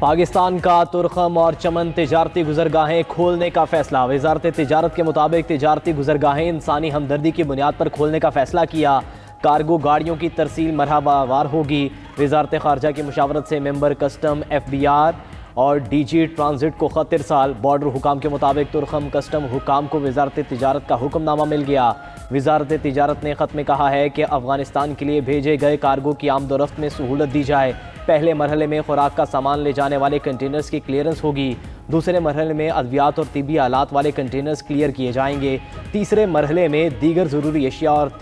पाकिस्तान का तुर्खम और चमन तिजारती गुजरगाहें खोलने का फैसला। वजारत तिजारत के मुताबिक तिजारती गुजरगाहें इंसानी हमदर्दी की बुनियाद पर खोलने का फैसला किया। कार्गो गाड़ियों की तरसील मरहबावार होगी। वजारत खारजा की मुशावरत से मेंबर कस्टम FBR और DG ट्रांजिट को खत इरसाल। बॉर्डर हुकाम के मुताबिक तुर्खम कस्टम हुकाम को वजारत तिजारत का हुक्मनामा मिल गया। वजारत तिजारत ने खत में कहा है कि अफगानिस्तान के लिए भेजे गए कार्गो की आमदोरफ्त में सहूलत दी जाए। पहले मरहले में खुराक का सामान ले जाने वाले कंटेनर्स की क्लियरेंस होगी। दूसरे मरहले में अद्वियात और तिब्बी आलात वाले कंटेनर्स क्लियर किए जाएंगे। तीसरे मरहले में दीगर ज़रूरी अशिया और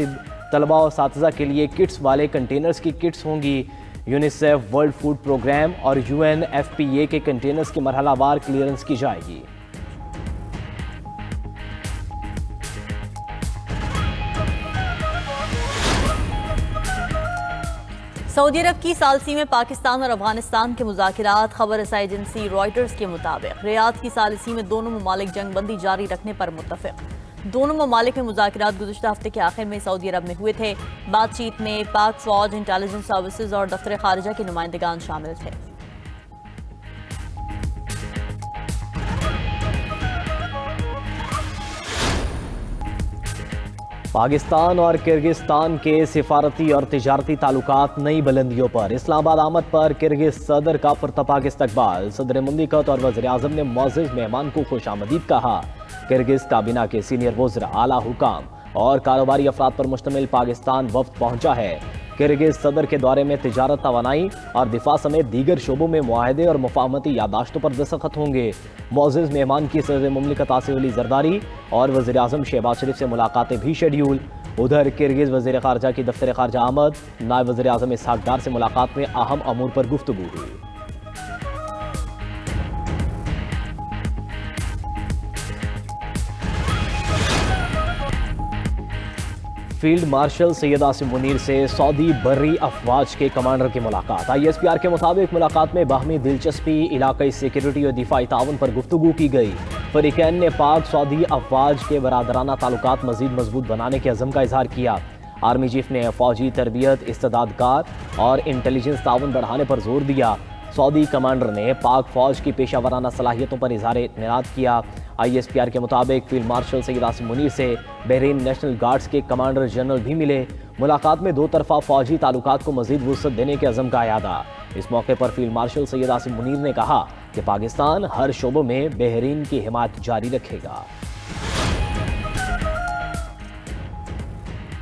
तलबा और सातिज़ा के लिए किट्स वाले कंटेनर्स की किट्स होंगी। यूनिसेफ, वर्ल्ड फूड प्रोग्राम और UNFPA के कंटेनर्स की मरहलावार क्लियरेंस की जाएगी। सऊदी अरब की सालसी में पाकिस्तान और अफगानिस्तान के मुज़ाकिरात। खबर रसाई एजेंसी रॉयटर्स के मुताबिक रियाद की सालसी में दोनों ममालिक जंग बंदी जारी रखने पर मुत्तफिक। दोनों ममालिक में मुज़ाकिरात गुज़श्ता हफ्ते के आखिर में सऊदी अरब में हुए थे। बातचीत में पाक फौज, इंटेलिजेंस सर्विसेज और दफ्तर खारिजा के नुमाइंदगान शामिल थे। पाकिस्तान और किर्गिस्तान के सिफारती और तिजारती ताल्लुकात नई बुलंदियों पर। इस्लामाबाद आमद पर किर्गिज सदर का पुरतपाक इस्तकबाल। सदर मुमलिकत और वज़ीर आज़म ने मुअज़्ज़ज़ मेहमान को खुशामदीद कहा। किर्गिज काबीना के सीनियर वज़ीर, आला हुकाम और कारोबारी अफराद पर मुश्तमिल पाकिस्तान वफ्द पहुंचा है। किर्गिज सदर के दौरे में तिजारत, तवानाई और दिफा समेत दीगर शोबों में मुआहदे और मुफाहमती यादाश्तों पर दस्तखत होंगे। मुअज़्ज़ज़ मेहमान की सदर मुमलिकत आसिफ अली ज़रदारी और वज़ीर आज़म शहबाज शरीफ से मुलाकातें भी शेड्यूल। उधर किर्गिज वज़ीर ख़ारजा की दफ्तर ख़ारजा आमद नायब वज़ीर आज़म इसहाक़ डार से मुलाकात में अहम अमूर पर गुफ्तगू हुई। फील्ड मार्शल सैयद आसिम मुनीर से सऊदी बर्री अफवाज के कमांडर की मुलाकात। ISPR के मुताबिक मुलाकात में बाहमी दिलचस्पी, इलाकाई सिक्योरिटी और दिफाई ताउन पर गुफ्तगू की गई। फरीकैन ने पाक सऊदी अफवाज के बरादराना ताल्लुकात मजीद मजबूत बनाने के अज़म का इजहार किया। आर्मी चीफ ने फौजी तरबियत, इस्तेदादकार और इंटेलिजेंस ताउन बढ़ाने पर जोर दिया। सऊदी कमांडर ने पाक फौज की पेशावराना सलाहियतों पर इजहार एतमाद किया। ISPR के मुताबिक फील्ड मार्शल सैयद आसिम मुनीर से बहरीन नेशनल गार्ड्स के कमांडर जनरल भी मिले। मुलाकात में दो तरफा फौजी ताल्लुकात को मजीद वुसअत देने के अज़म का अयादा। इस मौके पर फील्ड मार्शल सैयद आसिम मुनीर ने कहा कि पाकिस्तान हर शोबों में बहरीन की हिमायत जारी रखेगा।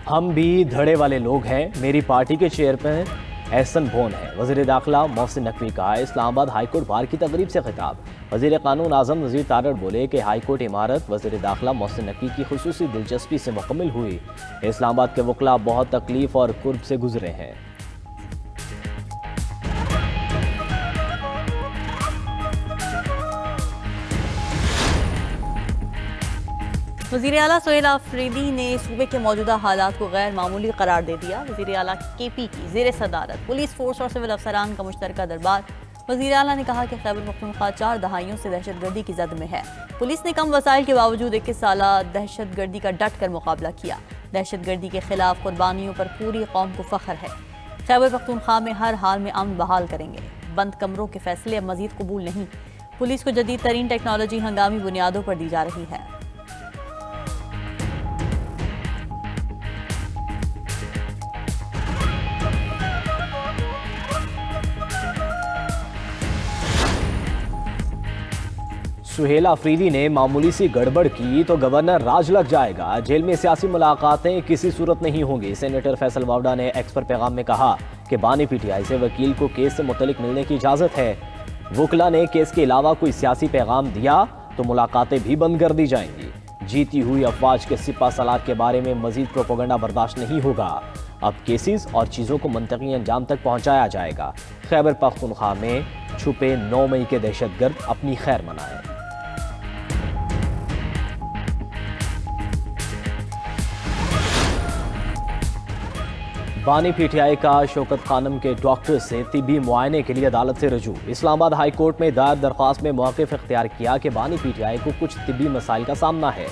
हम भी धड़े वाले लोग हैं, मेरी पार्टी के चेयरमैन एहसन बोन है। वज़ीर दाखिला मोहसिन नकवी का इस्लामाबाद हाईकोर्ट बार की तकरीब से खिताब। वज़ीर कानून आज़म नज़ीर तारड़ बोले कि हाईकोर्ट इमारत वज़ीर दाखिला मोहसिन नकवी की खुसूसी दिलचस्पी से मुकम्मल हुई। इस्लामाबाद के वकला बहुत तकलीफ और कुर्ब से गुजरे हैं। वज़ीर आला सोहेल आफरीदी ने सूबे के मौजूदा हालात को गैर मामूली करार दे दिया। वज़ीर आला KP की ज़ेर सदारत पुलिस फोर्स और सिविल अफसरान का मुश्तरका दरबार। वज़ीर आला ने कहा कि खैबर पख्तूनख्वा 4 दहाइयों से दहशतगर्दी की जद में है। पुलिस ने कम वसाइल के बावजूद 21 साला दहशतगर्दी का डट कर मुकाबला किया। दहशतगर्दी के खिलाफ कुर्बानियों पर पूरी कौम को फ़ख्र है। खैबर पख्तूनख्वा में हर हाल में अमन बहाल करेंगे। बंद कमरों के फैसले अब मजीद कबूल नहीं। पुलिस को जदीद तरीन टेक्नोलॉजी हंगामी बुनियादों पर दी जा रही है। सुहेल आफरीदी ने मामूली सी गड़बड़ की तो गवर्नर राज लग जाएगा। जेल में सियासी मुलाकातें किसी सूरत नहीं होंगी। सेनेटर फैसल वावडा ने एक्स पर पैगाम में कहा कि बानी PTI से वकील को केस से मुतल्लिक मिलने की इजाज़त है। वकला ने केस के अलावा कोई सियासी पैगाम दिया तो मुलाकातें भी बंद कर दी जाएंगी। जीती हुई अफवाज के सिपा सलार के बारे में मजीद प्रोपेगेंडा बर्दाश्त नहीं होगा। अब केसेस और चीज़ों को मंतकी अंजाम तक पहुँचाया जाएगा। खैबर पख्तूनख्वा में छुपे 9 मई के दहशतगर्द अपनी खैर मनाएं। बानी PTI का शौकत खानम के डॉक्टर से तिब्बी मुआयने के लिए अदालत से रजू। इस्लामाबाद हाई कोर्ट में दायर दरख्वास्त में मौक़िफ़ इख्तियार किया कि बानी PTI को कुछ तिब्बी मसाइल का सामना है।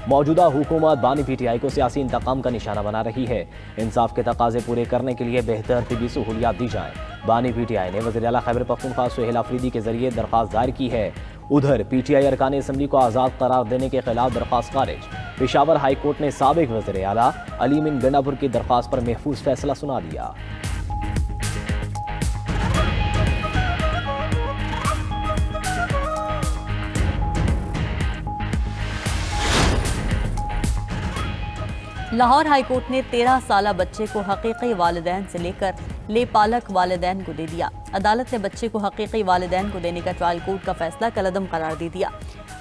मौजूदा हुकूमत बानी PTI को सियासी इंतकाम का निशाना बना रही है। इंसाफ के तकाजे पूरे करने के लिए बेहतर तिबी सहूलियात दी जाएं। बानी PTI ने वज़ीर आला खैबर पख्तूनख्वा सुहेल आफरीदी के जरिए दरख्वास्त दायर की है। उधर PTI अरकान असम्बली को आज़ाद करार देने के खिलाफ दरख्वास्त खारिज। पेशावर हाई कोर्ट ने साबिक वज़ीर आला अली मिन गंडापुर की दरख्वास्त पर महफूज फैसला सुना दिया। लाहौर हाई कोर्ट ने 13 साला बच्चे को हकीकी वालिदैन से लेकर लेपालक वालिदैन को दे दिया। अदालत ने बच्चे को हकीकी वालिदैन को देने का ट्रायल कोर्ट का फैसला कलअदम करार दे दिया।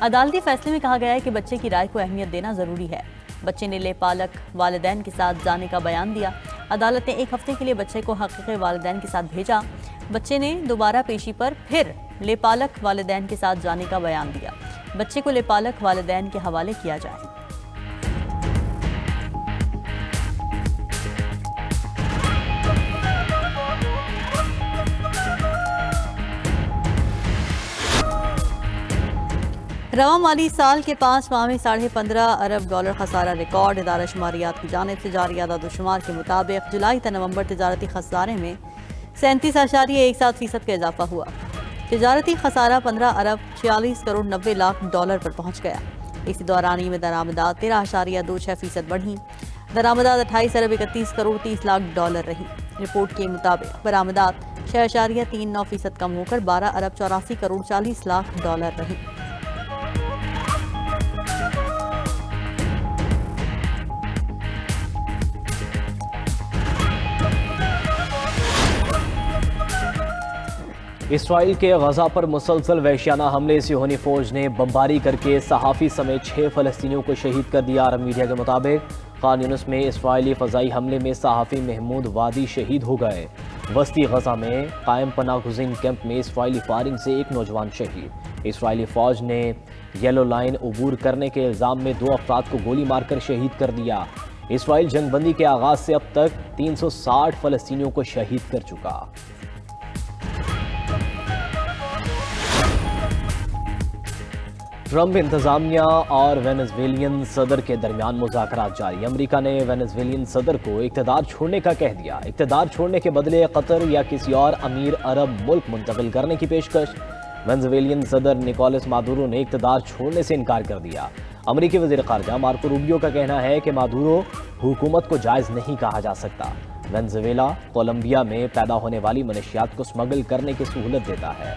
अदालती फैसले में कहा गया है कि बच्चे की राय को अहमियत देना जरूरी है। बच्चे ने लेपालक वालिदैन के साथ जाने का बयान दिया। अदालत ने 1 हफ्ते के लिए बच्चे को हकीकी वालिदैन के साथ भेजा। बच्चे ने दोबारा पेशी पर फिर लेपालक वालिदैन के साथ जाने का बयान दिया। बच्चे को लेपालक वालिदैन के हवाले किया जाए। रवा माली साल के 5 माह में $15.5 अरब खसारा रिकॉर्ड। इदारा शुमारियात की जानिब से जारी आदाद-ओ-शुमार के मुताबिक जुलाई से नवंबर तजारती खसारे में 37.17% का इजाफा हुआ। तजारती खसारा $15.46 पर पहुँच गया। इसी दौरान में दरामदात 13.26% बढ़ी। दरामदात $28.31 रही। रिपोर्ट के मुताबिक बरामदात 6.39% कम होकर $12.84 रही। इसराइल के गजा पर मुसलसल वहशियाना हमले से सियोनी फौज ने बमबारी करके सहाफ़ी समेत 6 फ़लस्तीनियों को शहीद कर दिया। अरब मीडिया के मुताबिक खान यूनिस में इसराइली फ़ज़ाई हमले में सहाफ़ी महमूद वादी शहीद हो गए। वस्ती गजा में कायम पनाह गुज़ीन कैंप में इसराइली फायरिंग से 1 नौजवान शहीद। इसराइली फ़ौज ने येलो लाइन अबूर करने के इल्ज़ाम में 2 अफराद को गोली मारकर शहीद कर दिया। इसराइल जंगबंदी के आगाज़ से अब तक 360 फ़लस्तीनियों को शहीद कर चुका। ट्रंप इंतजामिया और वेनेजुएलियन सदर के दरमियान मुज़ाकरात जारी। अमेरिका ने वेनेजुएलियन सदर को इक़्तिदार छोड़ने का कह दिया। इक़्तिदार छोड़ने के बदले कतर या किसी और अमीर अरब मुल्क मुंतकिल करने की पेशकश। वेनेजुएलियन सदर निकोलस मादुरो ने इक़्तिदार छोड़ने से इनकार कर दिया। अमेरिकी वज़ीर ख़ारजा मार्को रूबियो का कहना है कि मादुरो हुकूमत को जायज़ नहीं कहा जा सकता। वेनेजुएला कोलंबिया में पैदा होने वाली मनशियात को स्मगल करने की सहूलत देता है।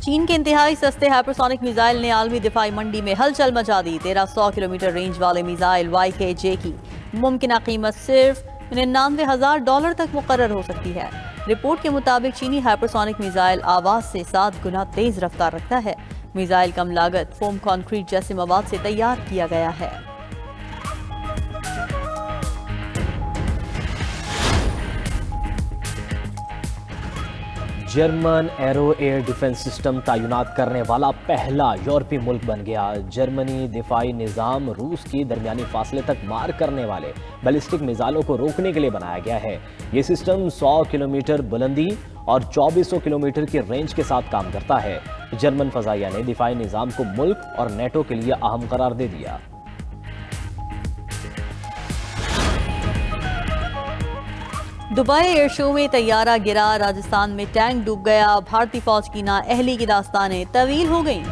चीन के इंतहाई सस्ते हाइपरसोनिक मिसाइल ने आलमी दिफाई मंडी में हलचल मचा दी। 1300 किलोमीटर रेंज वाले मिसाइल YKJ की मुमकिन कीमत सिर्फ $99,000 तक मुकर्रर हो सकती है। रिपोर्ट के मुताबिक चीनी हाइपरसोनिक मिसाइल आवाज से 7 गुना तेज रफ्तार रखता है। मिसाइल कम लागत फोम कंक्रीट जैसे मवाद से तैयार किया गया है। German arrow air defence system तैनात करने वाला पहला यूरोपीय मुल्क बन गया। जर्मनी दिफाई निज़ाम रूस की दरमियानी फासले तक मार करने वाले बैलिस्टिक मिसाइलों को रोकने के लिए बनाया गया है। ये सिस्टम 100 किलोमीटर बुलंदी और 2400 किलोमीटर की रेंज के साथ काम करता है। जर्मन फजाइया ने दिफाई निज़ाम को मुल्क और नेटो के लिए अहम करार दे दिया। दुबई एयर शो में तैयारा गिरा। राजस्थान में टैंक डूब गया। भारतीय फौज की नाअहली की दास्तानें तवील हो गईं।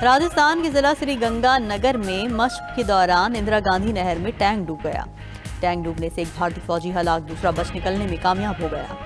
राजस्थान के जिला श्री गंगानगर में मशक के दौरान इंदिरा गांधी नहर में टैंक डूब गया। टैंक डूबने से एक भारतीय फौजी हलाक, दूसरा बच निकलने में कामयाब हो गया।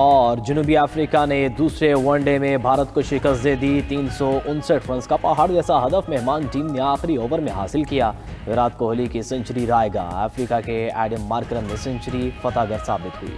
और जनूबी अफ्रीका ने दूसरे वनडे में भारत को शिकस्त दे दी। 359 रन्स का पहाड़ जैसा हदफ मेहमान टीम ने आखिरी ओवर में हासिल किया। विराट कोहली की सेंचुरी रायगा अफ्रीका के एडम मार्करम में सेंचुरी फतहगर साबित हुई।